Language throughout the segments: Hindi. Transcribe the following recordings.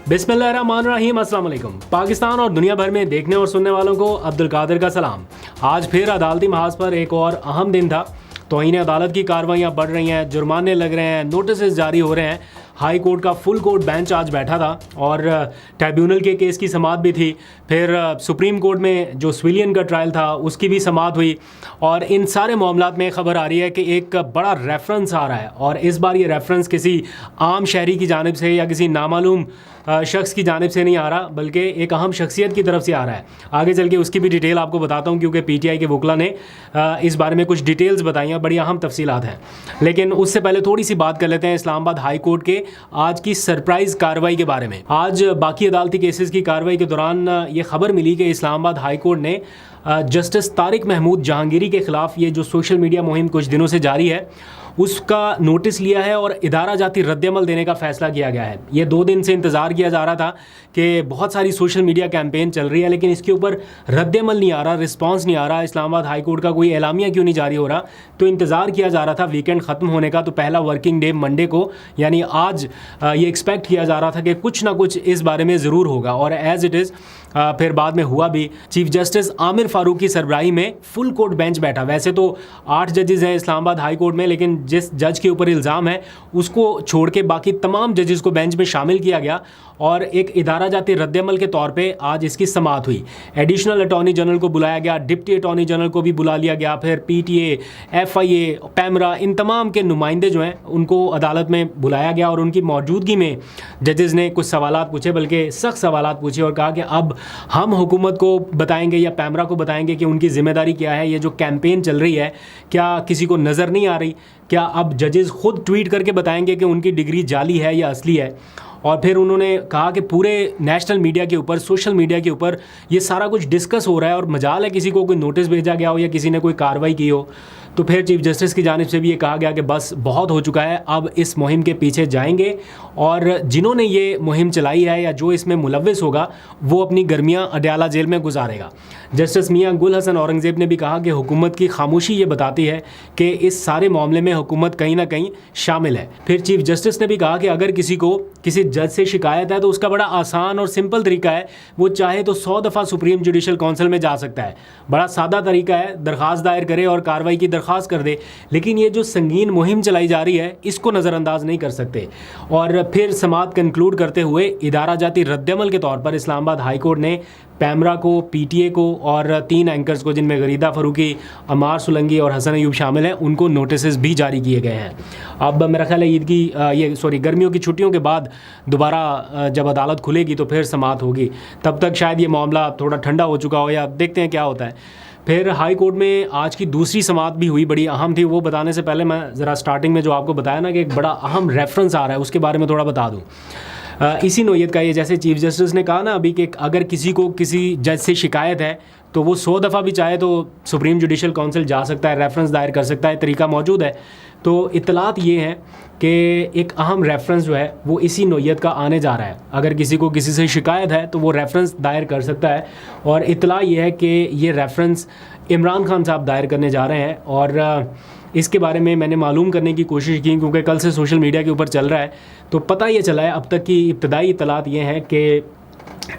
बिस्मिल्लाहिर्रहमानिर्रहीम, अस्सलाम वालेकुम। पाकिस्तान और दुनिया भर में देखने और सुनने वालों को अब्दुल कादिर का सलाम। आज फिर अदालती महाज पर एक और अहम दिन था। तौहीन अदालत की कार्रवाइयाँ बढ़ रही हैं, जुर्माने लग रहे हैं, नोटिस जारी हो रहे हैं। हाई कोर्ट का फुल कोर्ट बेंच आज बैठा था और ट्राइब्यूनल के केस की समाअत भी थी। फिर सुप्रीम कोर्ट में जो सिविलियन का ट्रायल था उसकी भी समाअत हुई। और इन सारे मामलात में खबर आ रही है कि एक बड़ा रेफरेंस आ रहा है, और इस बार ये रेफरेंस किसी आम शहरी की जानिब से या किसी नामालूम शख्स की जानिब से नहीं आ रहा, बल्कि एक अहम शख्सियत की तरफ से आ रहा है। आगे चल के उसकी भी डिटेल आपको बताता हूँ, क्योंकि पीटीआई के वकला ने इस बारे में कुछ डिटेल्स बताई हैं, बड़ी अहम तफसीलात हैं। लेकिन उससे पहले थोड़ी सी बात कर लेते हैं इस्लामाबाद हाई कोर्ट के आज की सरप्राइज कार्रवाई के बारे में। आज बाकी अदालती केसेस की कार्रवाई के दौरान ये खबर मिली कि इस्लामाबाद हाई कोर्ट ने जस्टिस तारिक महमूद जहांगीरी के ख़िलाफ़ ये जो सोशल मीडिया मुहिम कुछ दिनों से जारी है उसका नोटिस लिया है और इदारा जाती रद्दअमल देने का फ़ैसला किया गया है। ये 2 दिन से इंतज़ार किया जा रहा था कि बहुत सारी सोशल मीडिया कैंपेन चल रही है, लेकिन इसके ऊपर रद्दअमल नहीं आ रहा, रिस्पांस नहीं आ रहा। इस्लामाबाद हाई कोर्ट का कोई एलामिया क्यों नहीं जारी हो रहा? तो इंतज़ार किया जा रहा था वीकेंड ख़त्म होने का, तो पहला वर्किंग डे मंडे को यानी आज ये एक्सपेक्ट किया जा रहा था कि कुछ ना कुछ इस बारे में ज़रूर होगा, और एज़ इट इज़ फिर बाद में हुआ भी। चीफ जस्टिस आमिर फारूक की सरबराही में फुल कोर्ट बेंच बैठा। वैसे तो 8 जजेस हैं इस्लामाबाद हाई कोर्ट में, लेकिन जिस जज के ऊपर इल्ज़ाम है उसको छोड़ के बाकी तमाम जजेस को बेंच में शामिल किया गया और एक इदारा जाती रद्दअमल के तौर पे आज इसकी समाअत हुई। एडिशनल अटॉर्नी जनरल को बुलाया गया, डिप्टी अटॉर्नी जनरल को भी बुला लिया गया, फिर पीटीए, एफआईए, पैमरा, इन तमाम के नुमाइंदे जो हैं उनको अदालत में बुलाया गया और उनकी मौजूदगी में जजेस ने कुछ सवालात पूछे, बल्कि सख्त सवालात पूछे, और कहा कि अब हम हुकूमत को बताएंगे या पैमरा को बताएंगे कि उनकी ज़िम्मेदारी क्या है। ये जो कैंपेन चल रही है क्या किसी को नज़र नहीं आ रही? क्या अब जजेस खुद ट्वीट करके बताएंगे कि उनकी डिग्री जाली है या असली है? और फिर उन्होंने कहा कि पूरे नेशनल मीडिया के ऊपर, सोशल मीडिया के ऊपर ये सारा कुछ डिस्कस हो रहा है और मजाल है किसी को कोई नोटिस भेजा गया हो या किसी ने कोई कार्रवाई की हो। तो फिर चीफ जस्टिस की जानिब से भी ये कहा गया कि बस बहुत हो चुका है, अब इस मुहिम के पीछे जाएंगे और जिन्होंने ये मुहिम चलाई है या जो इसमें मुलव्विस होगा वो अपनी गर्मियाँ अडयाला जेल में गुजारेगा। जस्टिस मियाँ गुल हसन औरंगज़ेब ने भी कहा कि हुकूमत की खामोशी ये बताती है कि इस सारे मामले में हुकूमत कहीं ना कहीं शामिल है। फिर चीफ जस्टिस ने भी कहा कि अगर किसी को किसी जज से शिकायत है तो उसका बड़ा आसान और सिंपल तरीका है, वो चाहे तो 100 दफ़ा सुप्रीम जुडिशल काउंसिल में जा सकता है। बड़ा सादा तरीका है, दरख्वास्त दायर करे और कार्रवाई की दरख्वास्त कर दे। लेकिन ये जो संगीन मुहिम चलाई जा रही है इसको नज़रअंदाज नहीं कर सकते। और फिर समाअत कंक्लूड करते हुए इदारा जाती रद्दअमल के तौर पर इस्लामाबाद हाई कोर्ट ने पैमरा को, पीटीए को और 3 एंकर्स को, जिनमें गरीदा फ़रूकी, अमार सुलंगी और हसन अयूब शामिल हैं, उनको नोटिस भी जारी किए गए हैं। अब मेरा ख्याल है ईद की गर्मियों की छुट्टियों के बाद दोबारा जब अदालत खुलेगी तो फिर समाअत होगी। तब तक शायद ये मामला थोड़ा ठंडा हो चुका हो, या देखते हैं क्या होता है। फिर हाई कोर्ट में आज की दूसरी समाअत भी हुई, बड़ी अहम थी। वो बताने से पहले मैं ज़रा स्टार्टिंग में जो आपको बताया ना कि एक बड़ा अहम रेफरेंस आ रहा है, उसके बारे में थोड़ा बता दूँ। इसी नोयत का ये, जैसे चीफ जस्टिस ने कहा ना अभी कि अगर किसी को किसी जज से शिकायत है तो वो 100 दफ़ा भी चाहे तो सुप्रीम जुडिशल काउंसिल जा सकता है, रेफरेंस दायर कर सकता है, तरीका मौजूद है। तो इतलात ये हैं कि एक अहम रेफरेंस जो है वो इसी नोयत का आने जा रहा है। अगर किसी को किसी से शिकायत है तो वो रेफरेंस दायर कर सकता है, और इतला ये है कि ये रेफरेंस इमरान खान साहब दायर करने जा रहे हैं। और इसके बारे में मैंने मालूम करने की कोशिश की, क्योंकि कल से सोशल मीडिया के ऊपर चल रहा है, तो पता ये चला है, अब तक की इब्तदाई इतलात ये हैं कि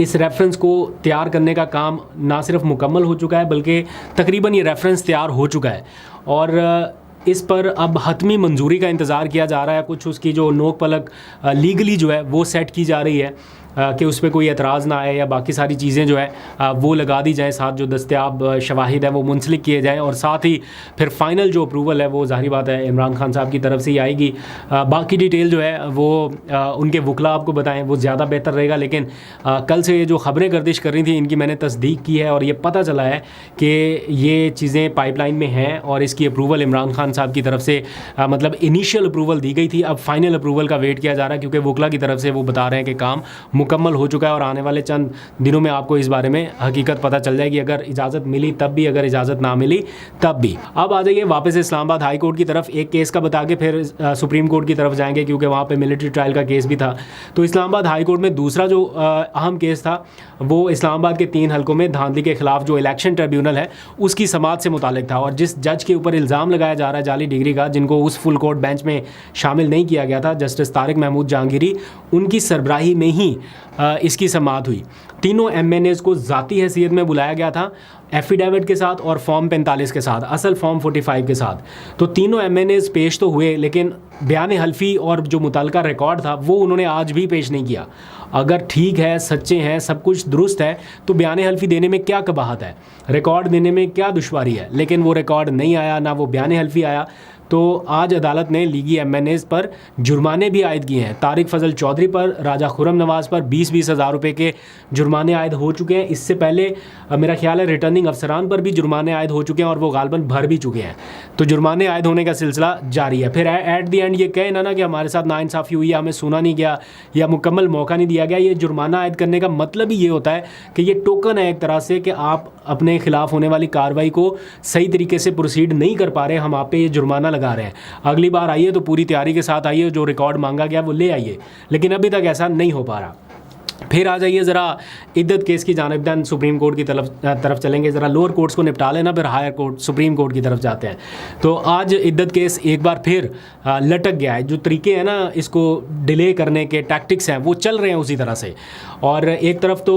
इस रेफरेंस को तैयार करने का काम ना सिर्फ मुकम्मल हो चुका है, बल्कि तकरीबन ये रेफरेंस तैयार हो चुका है और इस पर अब हतमी मंजूरी का इंतज़ार किया जा रहा है। कुछ उसकी जो नोक पलक लीगली जो है वो सेट की जा रही है कि उस पर कोई एतराज़ ना आए, या बाकी सारी चीज़ें जो है वो लगा दी जाएँ, साथ जो दस्तयाब शवाहिद है वो मुंसलिक किए जाएँ, और साथ ही फिर फ़ाइनल जो अप्रूवल है वो ज़ाहिर बात है इमरान खान साहब की तरफ से ही आएगी। बाकी डिटेल जो है वो उनके वकला आपको बताएं, वो ज़्यादा बेहतर रहेगा। लेकिन कल से ये जो ख़बरें गर्दिश कर रही थी इनकी मैंने तस्दीक की है और ये पता चला है कि ये चीज़ें पाइपलाइन में हैं और इसकी अप्रूवल इमरान खान साहब की तरफ से मतलब इनिशियल अप्रूवल दी गई थी, अब फाइनल अप्रूवल का वेट किया जा रहा है, क्योंकि वकला की तरफ से वो बता रहे हैं कि काम मुकम्मल हो चुका है और आने वाले चंद दिनों में आपको इस बारे में हकीकत पता चल जाएगी, अगर इजाज़त मिली तब भी, अगर इजाज़त ना मिली तब भी। अब आ जाइए वापस इस्लामाबाद हाई कोर्ट की तरफ, एक केस का बता के फिर सुप्रीम कोर्ट की तरफ जाएंगे, क्योंकि वहाँ पे मिलिट्री ट्रायल का केस भी था। तो इस्लामाबाद हाई कोर्ट में दूसरा जो अहम केस था वो इस्लामाबाद के 3 हलकों में धांधली के खिलाफ जो इलेक्शन ट्रिब्यूनल है उसकी समाअत से मुतालिक था, और जिस जज के ऊपर इल्ज़ाम लगाया जा रहा है जाली डिग्री का, जिनको उस फुल कोर्ट बेंच में शामिल नहीं किया गया था, जस्टिस तारिक महमूद जहांगीरी, उनकी सरबराही में ही इसकी समाअत हुई। तीनों MNAs को ज़ाती हैसियत में बुलाया गया था, एफिडेविट के साथ और फॉर्म 45 के साथ, असल फॉर्म 45 के साथ। तो तीनों MNAs पेश तो हुए, लेकिन बयान हल्फी और जो मुतल्लिका रिकॉर्ड था वो उन्होंने आज भी पेश नहीं किया। अगर ठीक है, सच्चे हैं, सब कुछ दुरुस्त है, तो बयान हल्फी देने में क्या कबाहत है, रिकॉर्ड देने में क्या दुश्वारी है। लेकिन वो रिकॉर्ड नहीं आया, ना वो बयान हल्फी आया। तो आज अदालत ने लीगी MNAs पर जुर्माने भी आयद किए हैं। तारिक फजल चौधरी पर, राजा खुर्रम नवाज़ पर 20-20 हज़ार रुपये के जुर्माने आयद हो चुके हैं। इससे पहले मेरा ख्याल है रिटर्निंग अफसरान पर भी जुर्माने आयद हो चुके हैं और वो गालबन भर भी चुके हैं। तो जुर्माने आयद होने का सिलसिला जारी है। फिर एट दी एंड ये कहे ना कि हमारे साथ नाइंसाफ़ी हुई है, हमें सुना नहीं गया या मुकम्मल मौका नहीं दिया गया। ये जुर्माना आयद करने का मतलब ही ये होता है कि ये टोकन है एक तरह से कि आप अपने खिलाफ होने वाली कार्रवाई को सही तरीके से प्रोसीड नहीं कर पा रहे, हम आप पे ये जुर्माना लगा रहे हैं। अगली बार आइए तो पूरी तैयारी के साथ आइए, जो रिकॉर्ड मांगा गया वो ले आइए। लेकिन अभी तक ऐसा नहीं हो पा रहा। फिर आ जाइए ज़रा इद्दत केस की जानिब, दैन सुप्रीम कोर्ट की तरफ चलेंगे। ज़रा लोअर कोर्ट्स को निपटा लेना, फिर हायर कोर्ट सुप्रीम कोर्ट की तरफ जाते हैं। तो आज इद्दत केस एक बार फिर लटक गया है। जो तरीके हैं ना इसको डिले करने के, टैक्टिक्स हैं, वो चल रहे हैं उसी तरह से। और एक तरफ तो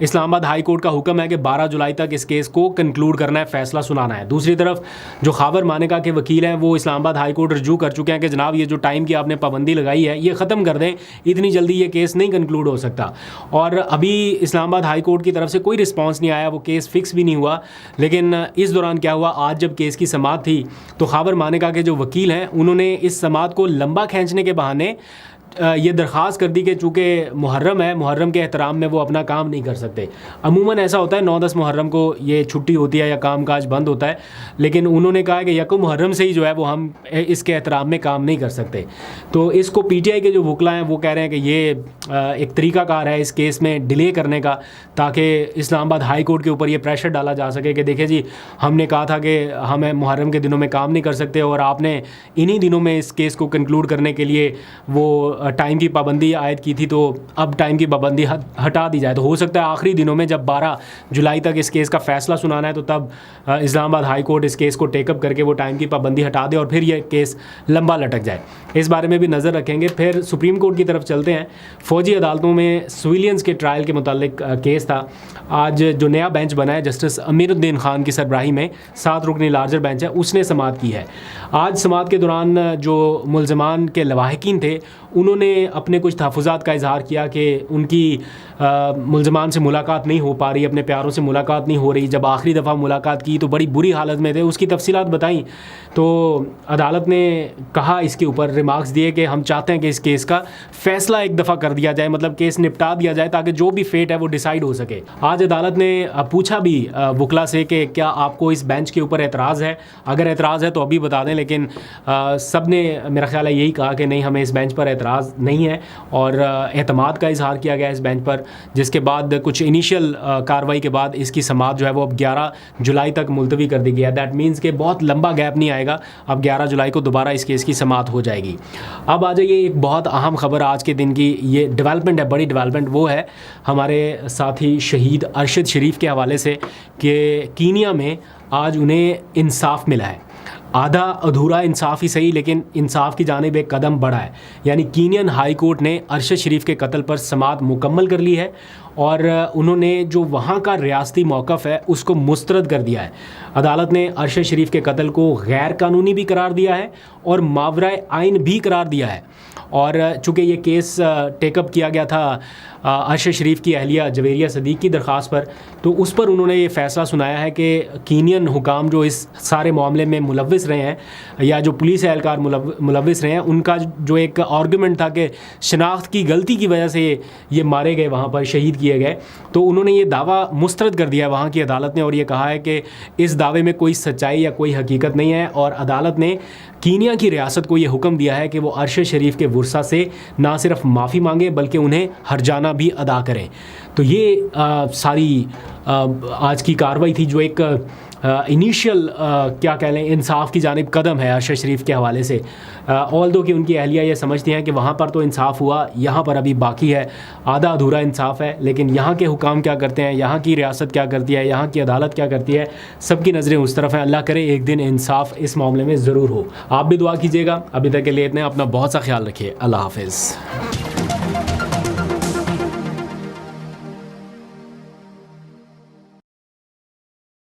इस्लामाबाद हाई कोर्ट का हुक्म है कि 12 जुलाई तक इस केस को कंक्लूड करना है, फ़ैसला सुनाना है। दूसरी तरफ जो खावर मानेका के वकील हैं वो इस्लामाबाद हाई कोर्ट रजू कर चुके हैं कि जनाब ये जो टाइम की आपने पाबंदी लगाई है ये ख़त्म कर दें, इतनी जल्दी ये केस नहीं कंक्लूड हो सकता। और अभी इस्लामाबाद हाई कोर्ट की तरफ से कोई रिस्पांस नहीं आया, वो केस फिक्स भी नहीं हुआ। लेकिन इस दौरान क्या हुआ, आज जब केस की समाअत थी तो खावर मानेका के जो वकील हैं उन्होंने इस समाअत को लंबा खींचने के बहाने ये दरख्वास्त कर दी कि चूँकि मुहर्रम है, मुहर्रम के एहतराम में वो अपना काम नहीं कर सकते। अमूमन ऐसा होता है 9-10 मुहर्रम को ये छुट्टी होती है या काम काज बंद होता है, लेकिन उन्होंने कहा कि यकम मुहर्रम से ही जो है वो हम इसके एहतराम में काम नहीं कर सकते। तो इसको PTI के जो वकला हैं वो कह रहे हैं कि ये एक तरीक़ाकार है इस केस में डिले करने का, ताकि इस्लामाबाद हाई कोर्ट के ऊपर ये प्रेशर डाला जा सके कि देखिए जी, हमने कहा था कि हम मुहर्रम के दिनों में काम नहीं कर सकते और आपने इन्हीं दिनों में इस केस को कंक्लूड करने के लिए वो टाइम की पाबंदी आयद की थी, तो अब टाइम की पाबंदी हटा दी जाए। तो हो सकता है आखिरी दिनों में जब 12 जुलाई तक इस केस का फ़ैसला सुनाना है तो तब इस्लामाबाद हाई कोर्ट इस केस को टेकअप करके वो टाइम की पाबंदी हटा दे और फिर ये केस लंबा लटक जाए। इस बारे में भी नज़र रखेंगे। फिर सुप्रीम कोर्ट की तरफ चलते हैं। फ़ौजी अदालतों में सिविलियंस के ट्रायल के मुतालिक केस था। आज जो नया बेंच बना है जस्टिस अमीरुद्दीन खान की सरबराही में, 7 रुकनी लार्जर बेंच है, उसने समाअत की है। आज समाअत के दौरान जो मुल्ज़मान के लवाहिकीन थे उन्होंने अपने कुछ तहफ़्फ़ुज़ात का इज़हार किया कि उनकी मुल्ज़मान से मुलाकात नहीं हो पा रही, अपने प्यारों से मुलाकात नहीं हो रही। जब आखिरी दफ़ा मुलाकात की तो बड़ी बुरी हालत में थे, उसकी तफसीलात बताई। तो अदालत ने कहा, इसके ऊपर रिमार्क्स दिए कि हम चाहते हैं कि इस केस का फ़ैसला एक दफ़ा कर दिया जाए, मतलब केस निपटा दिया जाए ताकि जो भी फेट है वो डिसाइड हो सके। आज अदालत ने पूछा भी वकला से कि क्या आपको इस बेंच के ऊपर एतराज़ है, अगर एतराज़ है तो अभी बता दें। लेकिन सब ने मेरा ख्याल है यही कहा कि नहीं, हमें इस बेंच पर एतराज़ नहीं है और एतमाद का इजहार किया गया इस बेंच पर, जिसके बाद कुछ इनिशियल कार्रवाई के बाद इसकी समाअत जो है वो अब 11 जुलाई तक मुलतवी कर दी गई है। दैट मीन्स कि बहुत लंबा गैप नहीं आएगा, अब 11 जुलाई को दोबारा इस केस की समाअत हो जाएगी। अब आ जाइए एक बहुत अहम खबर आज के दिन की, ये डेवलपमेंट है, बड़ी डेवलपमेंट। वो है हमारे साथी शहीद अरशद शरीफ के हवाले से कि कीनिया में आज उन्हें इंसाफ मिला है। आधा अधूरा इंसाफ ही सही, लेकिन इंसाफ की जानिब एक कदम बढ़ा है। यानी कीनियन हाई कोर्ट ने अरशद शरीफ के कत्ल पर समाअत मुकम्मल कर ली है और उन्होंने जो वहाँ का रियासती मौक़िफ़ है उसको मुस्तरद कर दिया है। अदालत ने अरशद शरीफ के कत्ल को गैर कानूनी भी करार दिया है और मावराए आइन भी करार दिया है। और चूँकि ये केस टेकअप किया गया था अरशद शरीफ की अहलिया जवेरिया सदीक की दरख्वास्त पर, तो उस पर उन्होंने ये फ़ैसला सुनाया है कि कीनियन हुकाम जो इस सारे मामले में मुलव्विस रहे हैं या जो पुलिस एहलकार मुलव्विस रहे हैं, उनका जो एक आर्गूमेंट था कि शनाख्त की गलती की वजह से ये मारे गए, वहाँ पर शहीद किए गए, तो उन्होंने ये दावा मुस्तरद कर दिया वहाँ की अदालत ने और ये कहा है कि इस दावे में कोई सच्चाई या कोई हकीकत नहीं है। और अदालत ने कीनिया की रियासत को ये हुक्म दिया है कि वो अरशद शरीफ के वुरसा से ना सिर्फ माफ़ी मांगे बल्कि उन्हें हर्जाना भी अदा करें। तो ये सारी आज की कार्रवाई थी जो एक इनिशियल क्या कह लें इंसाफ की जानिब कदम है अरशद शरीफ के हवाले से। ऑल्दो कि उनकी अहलिया ये समझती हैं कि वहाँ पर तो इंसाफ हुआ, यहाँ पर अभी बाकी है, आधा अधूरा इंसाफ है। लेकिन यहाँ के हुकाम क्या करते हैं, यहाँ की रियासत क्या करती है, यहाँ की अदालत क्या करती है, सबकी नज़रें उस तरफ हैं। अल्लाह करे एक दिन इंसाफ इस मामले में ज़रूर हो। आप भी दुआ कीजिएगा। अभी तक के लिए इतने, अपना बहुत सा ख्याल रखिए। अल्लाह हाफ़िज़।